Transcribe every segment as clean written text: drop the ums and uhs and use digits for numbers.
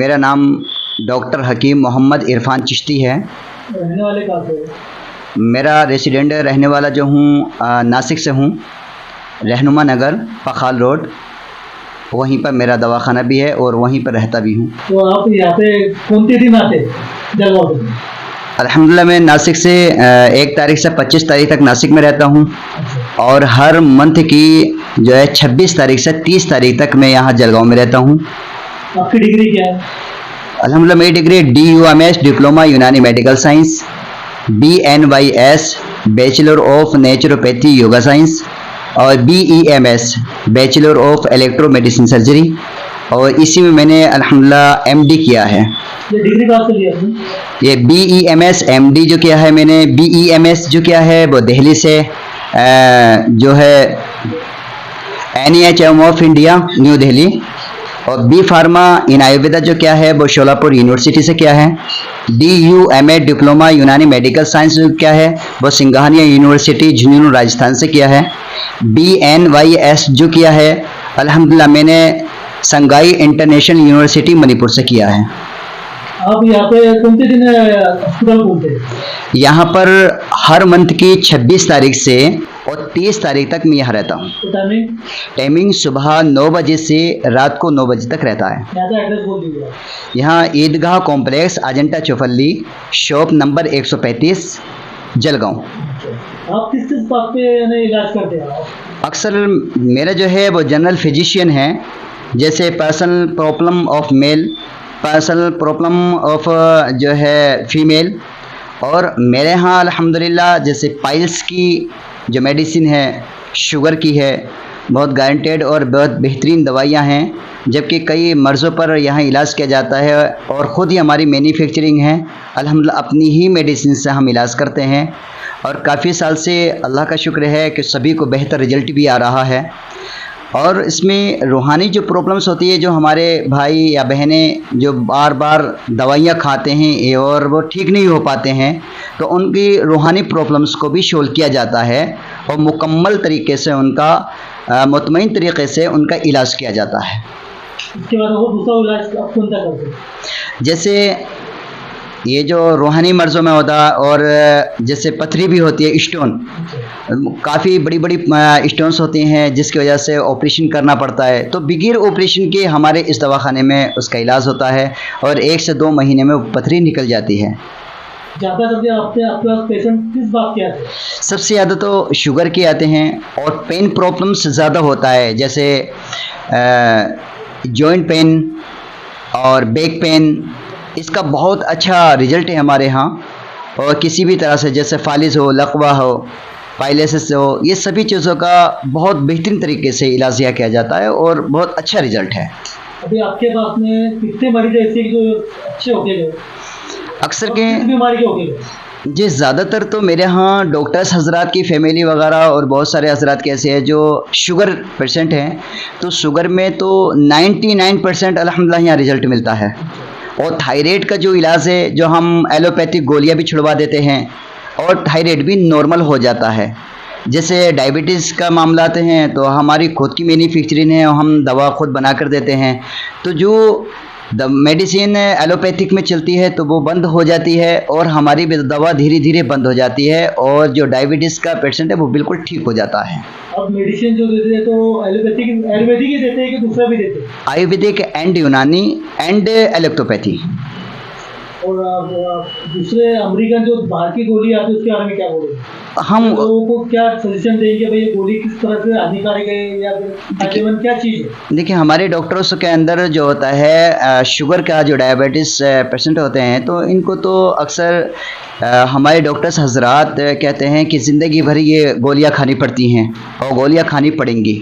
मेरा नाम डॉक्टर हकीम मोहम्मद इरफान चिश्ती है। रहने वाले कहाँ से? मेरा रेसिडेंट रहने वाला जो हूँ नासिक से हूँ, रहनुमा नगर पखाल रोड, वहीं पर मेरा दवाखाना भी है और वहीं पर रहता भी हूँ। तो आप यहाँ पे कौन से दिन आते जलगाँव से? अल्हम्दुलिल्लाह मैं नासिक से 1 तारीख से 25 तारीख तक नासिक में रहता हूँ और हर मंथ की जो है 26 तारीख से 30 तारीख तक मैं यहाँ जलगाँव में रहता हूँ। आपकी डिग्री क्या है? अल्हम्दुलिल्लाह मेरी डिग्री DUMS डिप्लोमा यूनानी medical science, BNYS bachelor of naturopathy yoga science और BEMS bachelor of electro medicine surgery, और इसी में मैंने अल्हम्दुलिल्लाह MD किया है। ये डिग्री कहाँ से लिया आपने? ये BEMS MD जो किया है मैंने, BEMS जो किया है वो दिल्ली से जो है NIHM of India new Delhi, और बी फार्मा इन आयुर्वेदा जो क्या है वो शोलापुर यूनिवर्सिटी से किया है। DUMA डिप्लोमा यूनानी मेडिकल साइंस जो क्या है वो सिंघानिया यूनिवर्सिटी झुंझुनू राजस्थान से किया है। BNYS जो किया है अल्हम्दुलिल्लाह मैंने संगाई इंटरनेशनल यूनिवर्सिटी मणिपुर से किया है। आप यहाँ पे कौन से दिन हॉस्पिटल घूमते हैं? यहाँ पर हर मंथ की 26 तारीख से और 30 तारीख तक मैं यहाँ रहता हूँ। तो टाइमिंग सुबह 9 बजे से रात को 9 बजे तक रहता है। यहाँ का एड्रेस बोल दीजिए। यहाँ Idgah complex Ajanta Chaufuli, shop number 135 Jalgaon. आप किस किस बात पे इलाज करते हैं? अक्सर मेरा जो है वो जनरल फिजिशियन है, जैसे personal problem of male, personal problem of जो है फीमेल, और मेरे यहाँ अल्हम्दुलिल्लाह जैसे पाइल्स की जो मेडिसिन है, शुगर की है, बहुत गारंटेड और बहुत बेहतरीन दवाइयाँ हैं, जबकि कई मर्ज़ों पर यहाँ इलाज किया जाता है और ख़ुद ही हमारी मैन्युफैक्चरिंग है। अल्हम्दुलिल्लाह अपनी ही मेडिसिन से हम इलाज करते हैं और काफ़ी साल से अल्लाह का शुक्र है कि सभी को बेहतर रिज़ल्ट भी आ रहा है। और इसमें रूहानी जो प्रॉब्लम्स होती है, जो हमारे भाई या बहनें जो बार बार दवाइयाँ खाते हैं और वो ठीक नहीं हो पाते हैं, तो उनकी रूहानी प्रॉब्लम्स को भी सोल्व किया जाता है और मुकम्मल तरीके से उनका मुतमईन तरीके से उनका इलाज किया जाता है। इसके बाद वो दूसरा इलाज आप कौन सा करते हैं? जैसे ये जो रूहानी मर्ज़ों में होता है, और जैसे पथरी भी होती है, स्टोन, काफ़ी बड़ी बड़ी स्टोन्स होती हैं जिसकी वजह से ऑपरेशन करना पड़ता है, तो बगैर ऑपरेशन के हमारे इस दवाखाने में उसका इलाज होता है और 1 से 2 महीने में पथरी निकल जाती है। ज़्यादा करके आपके पास पेशेंट किस बात के आते हैं? सबसे ज़्यादा तो शुगर के आते हैं और पेन प्रॉब्लम्स ज़्यादा होता है, जैसे जॉइंट पेन और बैक पेन। इसका बहुत अच्छा रिज़ल्ट है हमारे यहाँ, और किसी भी तरह से जैसे फालिज हो, लकवा हो, पाइलेसिस हो, ये सभी चीज़ों का बहुत बेहतरीन तरीके से इलाज किया जाता है और बहुत अच्छा रिज़ल्ट है। अभी आपके पास में कितने मरीज ऐसे जो अच्छे होके गए? अक्सर के बीमारी के होके गए? जी, ज़्यादातर तो मेरे यहाँ डॉक्टर्स हजरात की फैमिली वगैरह और बहुत सारे हजरात कैसे हैं जो शुगर पेशेंट हैं, तो शुगर में तो 99% अल्हम्दुलिल्लाह यहाँ रिज़ल्ट मिलता है। और थायराइड का जो इलाज है, जो हम एलोपैथिक गोलियां भी छुड़वा देते हैं और थायराइड भी नॉर्मल हो जाता है। जैसे डायबिटीज़ का मामला आते हैं तो हमारी खुद की मैन्युफैक्चरिंग है और हम दवा खुद बना कर देते हैं, तो जो मेडिसिन एलोपैथिक में चलती है तो वो बंद हो जाती है और हमारी भी दवा धीरे धीरे बंद हो जाती है और जो डायबिटीज़ का पेशेंट है वो बिल्कुल ठीक हो जाता है। अब मेडिसिन जो देते हैं तो आयुर्वेदिक ही देते हैं कि दूसरा भी देते हैं? आयुर्वेदिक एंड यूनानी एंड एलोपैथी। और दूसरे अमेरिकन जो बाहर की गोली आती है उसके बारे में क्या बोलेंगे? हम लोगों को क्या सजेशन देंगे भाई ये गोली किस तरह से हानिकारक है या फायदेमंद क्या चीज़ है? देखिए, हमारे डॉक्टर्स के अंदर जो होता है शुगर का, जो डायबिटीज़ पेशेंट होते हैं, तो इनको तो अक्सर हमारे डॉक्टर्स हजरात कहते हैं कि ज़िंदगी भर ये गोलियां खानी पड़ती हैं और गोलियां खानी पड़ेंगी।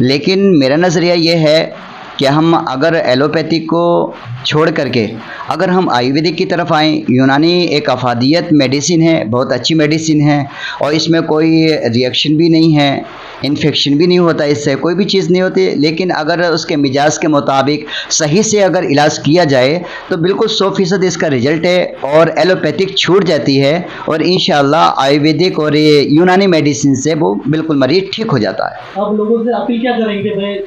लेकिन मेरा नज़रिया ये है कि हम अगर एलोपैथिक को छोड़ करके अगर हम आयुर्वेदिक की तरफ आएँ, यूनानी एक अफादियत मेडिसिन है, बहुत अच्छी मेडिसिन है और इसमें कोई रिएक्शन भी नहीं है, इन्फेक्शन भी नहीं होता, इससे कोई भी चीज़ नहीं होती। लेकिन अगर उसके मिजाज के मुताबिक सही से अगर इलाज किया जाए तो बिल्कुल 100% इसका रिजल्ट है और एलोपैथिक छूट जाती है और इंशाअल्लाह आयुर्वेदिक और ये यूनानी मेडिसिन से वो बिल्कुल मरीज ठीक हो जाता है। आप लोगों से अपील क्या करेंगे भाई?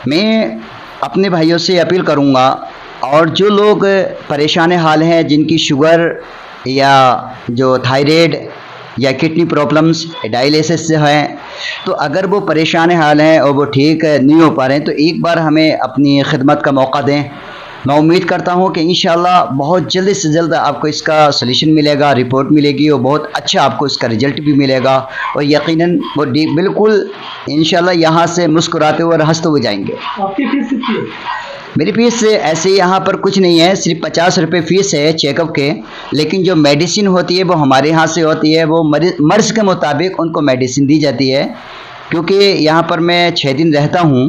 मैं अपने भाइयों से अपील करूंगा और जो लोग परेशान हाल हैं, जिनकी शुगर या जो थायराइड या किडनी प्रॉब्लम्स डायलिसिस से हैं, तो अगर वो परेशान हाल हैं और वो ठीक नहीं हो पा रहे हैं, तो एक बार हमें अपनी खिदमत का मौका दें। मैं उम्मीद करता हूँ कि इंशाल्लाह बहुत जल्द से जल्द आपको इसका सॉल्यूशन मिलेगा, रिपोर्ट मिलेगी और बहुत अच्छा आपको इसका रिजल्ट भी मिलेगा, और यकीनन वो बिल्कुल इंशाल्लाह यहाँ से मुस्कुराते हुए और हंसते हुए जाएंगे। आपकी फीस कितनी है? मेरी फीस ऐसे यहाँ पर कुछ नहीं है, सिर्फ 50 रुपये फ़ीस है चेकअप के, लेकिन जो मेडिसिन होती है वो हमारे यहाँ से होती है, वो मर्ज़ के मुताबिक उनको मेडिसिन दी जाती है। क्योंकि यहाँ पर मैं 6 दिन रहता हूँ,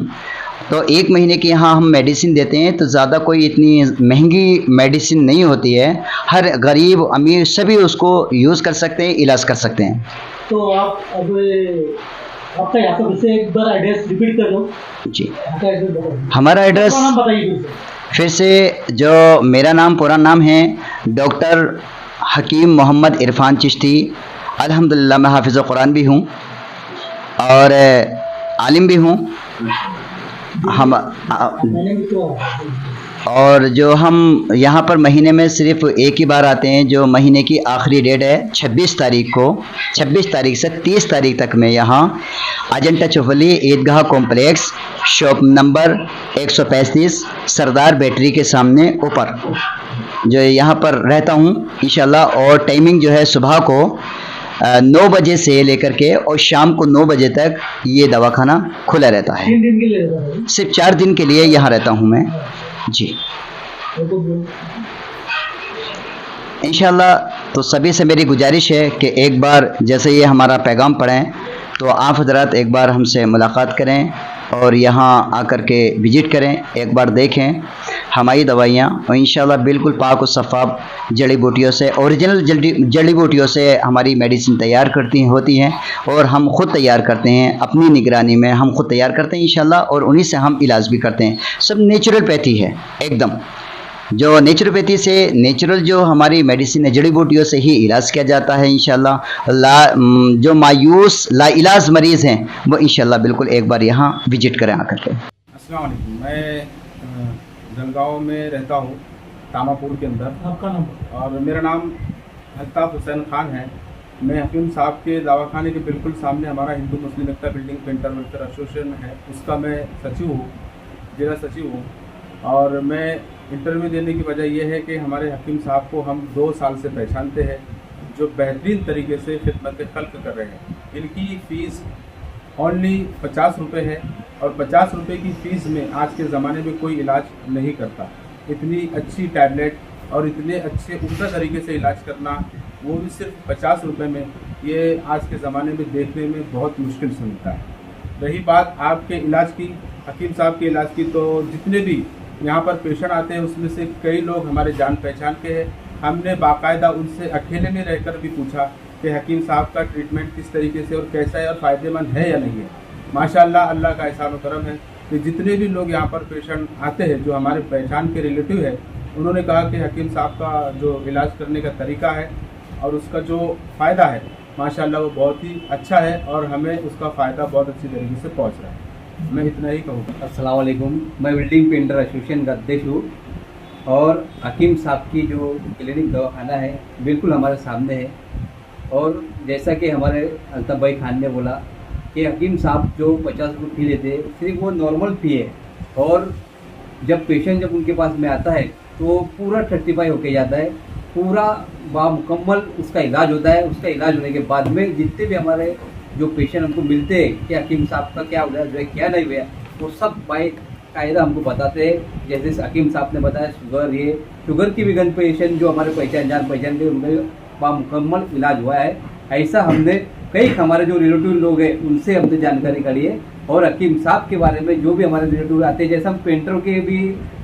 तो 1 महीने की यहाँ हम मेडिसिन देते हैं, तो ज़्यादा कोई इतनी महंगी मेडिसिन नहीं होती है, हर गरीब अमीर सभी उसको यूज़ कर सकते हैं, इलाज कर सकते हैं। तो आप अब आपका यहाँ पर फिर से एक बार एड्रेस रिपीट कर दो। जी, आपका एड्रेस बताइए, हमारा एड्रेस आपका नाम बताइए फिर से। फिर से, जो मेरा नाम पूरा नाम है डॉक्टर हकीम मोहम्मद इरफान चिश्ती। अल्हम्दुलिल्लाह मैं हाफिज़ कुरान भी हूँ और आलिम भी हूँ। हम मैंने भी तो और जो हम यहाँ पर महीने में सिर्फ एक ही बार आते हैं, जो महीने की आखिरी डेट है 26 तारीख को, 26 तारीख से 30 तारीख तक मैं यहाँ अजंता चौफली ईदगाह कॉम्प्लेक्स शॉप नंबर 135 सरदार बैटरी के सामने ऊपर जो यहाँ पर रहता हूँ इंशाल्लाह। और टाइमिंग जो है सुबह को 9 बजे से लेकर के और शाम को 9 बजे तक ये दवाखाना खुला रहता है। 3 दिन के लिए रहता है। सिर्फ 4 दिन के लिए यहाँ रहता हूँ मैं जी, इंशाल्लाह। तो सभी से मेरी गुजारिश है कि एक बार जैसे ये हमारा पैगाम पढ़ें, तो आप हजरात एक बार हमसे मुलाकात करें और यहाँ आकर के विज़िट करें, एक बार देखें हमारी दवाइयाँ, और इंशाल्लाह बिल्कुल पाक और शफ़ाफ जड़ी बूटियों से, ओरिजिनल जड़ी बूटियों से हमारी मेडिसिन तैयार होती हैं, और हम ख़ुद तैयार करते हैं अपनी निगरानी में, हम ख़ुद तैयार करते हैं इंशाल्लाह, और उन्हीं से हम इलाज भी करते हैं। सब नेचुरलपैथी है एकदम, जो नेचुरोपैथी से नेचुरल जो हमारी मेडिसिन है, जड़ी बूटियों से ही इलाज किया जाता है इंशाल्लाह। जो मायूस लाइलाज मरीज़ हैं वो इंशाल्लाह बिल्कुल एक बार यहाँ विजिट करें आकर के। अस्सलाम वालेकुम, मैं जलगांव में रहता हूँ, तामापुर के अंदर। आपका नाम? और मेरा नाम अल्ताफ़ हुसैन खान है। मैं हकीम साहब के दवाखाने के बिल्कुल सामने हमारा हिंदू मुस्लिम एकता बिल्डिंग पेंटर वेल्फेयर एसोसिएशन है, उसका मैं सचिव हूँ, जिला सचिव हूँ। और मैं इंटरव्यू देने की वजह यह है कि हमारे हकीम साहब को हम 2 साल से पहचानते हैं, जो बेहतरीन तरीके से खिदमत खल्क कर रहे हैं। इनकी फ़ीस ओनली 50 रुपये है, और 50 रुपये की फ़ीस में आज के ज़माने में कोई इलाज नहीं करता। इतनी अच्छी टैबलेट और इतने अच्छे उम्दा तरीके से इलाज करना, वो भी सिर्फ 50 रुपये में, ये आज के ज़माने में देखने में बहुत मुश्किल से मिलता है। रही बात आपके इलाज की, हकीम साहब के इलाज की, तो जितने भी यहाँ पर पेशेंट आते हैं उसमें से कई लोग हमारे जान पहचान के हैं। हमने बाकायदा उनसे अकेले में रहकर भी पूछा कि हकीम साहब का ट्रीटमेंट किस तरीके से और कैसा है और फ़ायदेमंद है या नहीं है। माशाअल्लाह, अल्लाह का एहसान और करम है कि जितने भी लोग यहाँ पर पेशेंट आते हैं जो हमारे पहचान के रिलेटिव है, उन्होंने कहा कि हकीम साहब का जो इलाज करने का तरीका है और उसका जो फ़ायदा है माशाअल्लाह वो बहुत ही अच्छा है, और हमें उसका फ़ायदा बहुत अच्छी तरीके से पहुँच रहा है। मैं इतना ही कहूँगा। अस्सलाम वालेकुम, मैं बिल्डिंग पेंटर एसोसिएशन का अध्यक्ष हूँ, और हकीम साहब की जो क्लिनिक दवाखाना है बिल्कुल हमारे सामने है। और जैसा कि हमारे अल्ताफ़ भाई खान ने बोला कि हकीम साहब जो 50 रुपये फ़ी लेते हैं, सिर्फ वो नॉर्मल फ़ी है, और जब पेशेंट जब उनके पास में आता है तो पूरा 35 होके जाता है, पूरा बामुकम्मल उसका इलाज होता है। उसका इलाज होने के बाद में जितने भी हमारे जो पेशेंट हमको मिलते हैं कि हकीम साहब का क्या इलाज हुआ क्या नहीं हुआ, वो सब बाकायदा हमको बताते हैं। जैसे हकीम साहब ने बताया शुगर की भी गन पेशेंट जो हमारे जान पहचान के उनमें बामुकम्मल इलाज हुआ है। ऐसा हमने कई हमारे जो रिलेटिव लोग हैं उनसे हमने जानकारी करी है, और हकीम साहब के बारे में जो भी हमारे रिलेटिव आते हैं, जैसे हम पेंटरों के भी,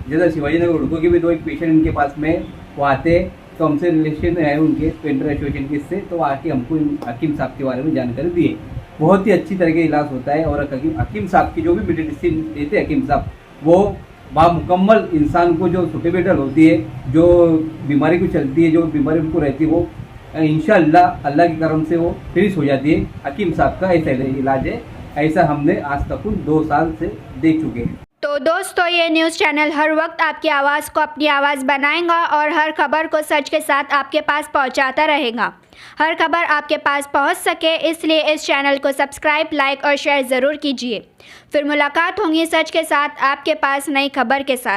जैसे शिवाजी नगर उड़को के भी 2 एक पेशेंट इनके पास में वो आते हैं, तो हमसे रिलेशन है उनके पेंटर एसोसिएशन के, से तो आके हमको हकीम साहब के बारे में जानकारी दिए। बहुत ही अच्छी तरह का इलाज होता है, और हकीम साहब की जो भी मेडिसिन देते हैं हकीम साहब, वो बामुकम्मल इंसान को जो सुटेबल होती है, जो बीमारी को चलती है, जो बीमारी उनको रहती है, वो इंशाअल्लाह अल्लाह के करम से वो फिनिश हो जाती है। हकीम साहब का ऐसा इलाज है, ऐसा हमने आज तक 2 साल से देख चुके हैं। तो दोस्तों, ये न्यूज़ चैनल हर वक्त आपकी आवाज़ को अपनी आवाज़ बनाएगा और हर खबर को सच के साथ आपके पास पहुंचाता रहेगा। हर खबर आपके पास पहुंच सके इसलिए इस चैनल को सब्सक्राइब, लाइक और शेयर ज़रूर कीजिए। फिर मुलाकात होगी सच के साथ आपके पास नई खबर के साथ।